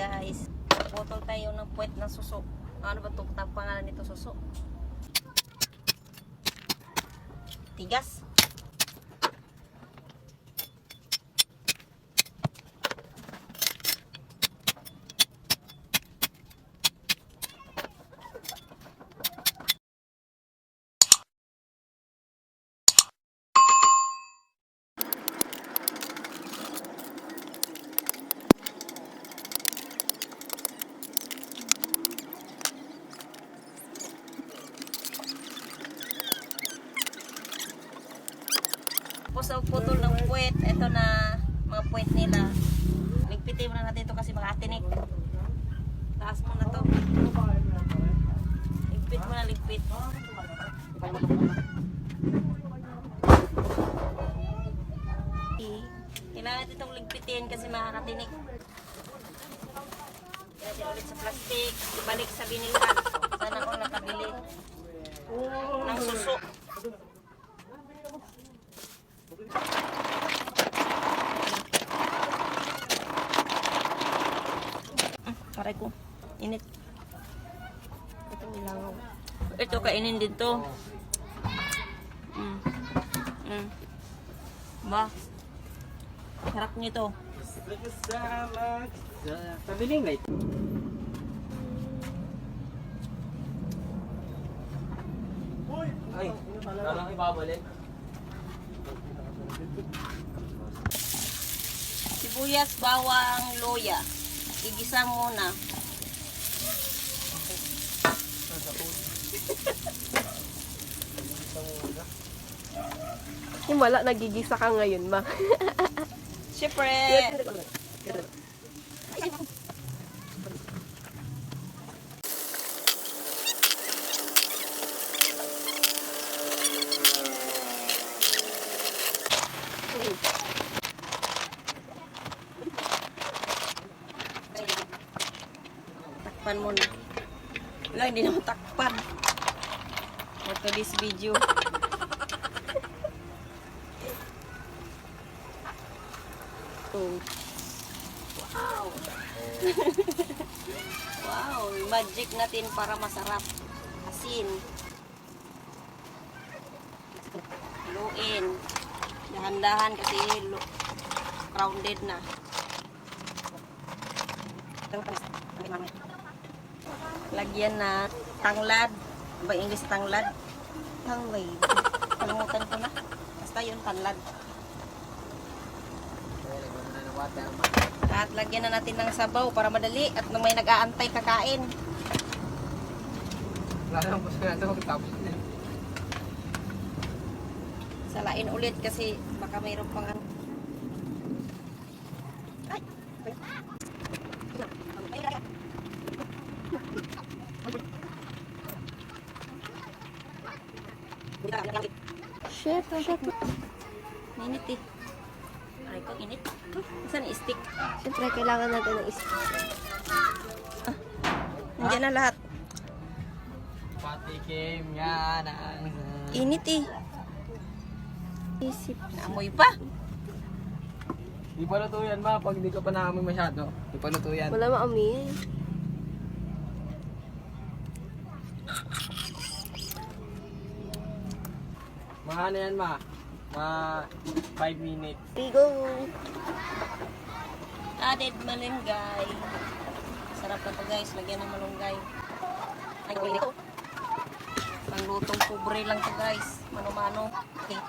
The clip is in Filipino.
guys. Putol tayo ng puwet ng suso. Ano ba ito? Pangalan nito suso? Tigas. Sa putol ng puwet, ito na mga puwet nila. Ligpitin mo na natin ito kasi makatinik. Taas mo na to. Ligpit mo na, ligpit. Kailangan natin itong ligpitin kasi makakatinik. Kaya ulit sa plastic, ibalik sa binilhan. Sana ako nakabili ng suso. Aray ko, init. Ito milangaw. Ito kainin din to. Ba? Sarap nito. Pabiling nga ito. Ay, parang ibabalik. Sibuyas, bawang, loya. Igisa muna. Wala, nagigisa ka ngayon, ma. Siyempre. Takpan muna. Wala, hindi naman takpan. For this video. Oh. Wow! Wow! Magic natin para masarap. Asin. Haluin. Dahan-dahan kasi grounded na. Lagyan na tanglad. Ba English tanglad? Tanglad. Kalimutan ko na. Basta yun tanglad. At lagyan na natin ng sabaw para madali at may nag-aantay kakain. Lalang po sa natin magtapos din. Salain ulit kasi baka mayroon pang ano. Ay! Chef. Init eh. Aray ko, init. Saan yung stick? Siyempre, kailangan natin ng isip. Nandiyan na lahat. Patikim nga na. Init eh. Isip. Naamoy pa. Di pa luto yan, ma. Pag hindi ka pa naamoy masyado. Di pa luto yan. Wala maamoy eh. Mahana yan, ma. 5 minutes. Go. Added malunggay. Sarap na to guys. Lagyan ng malunggay. Ay, ito. Panglutong pobre lang to guys. Mano-mano. Okay.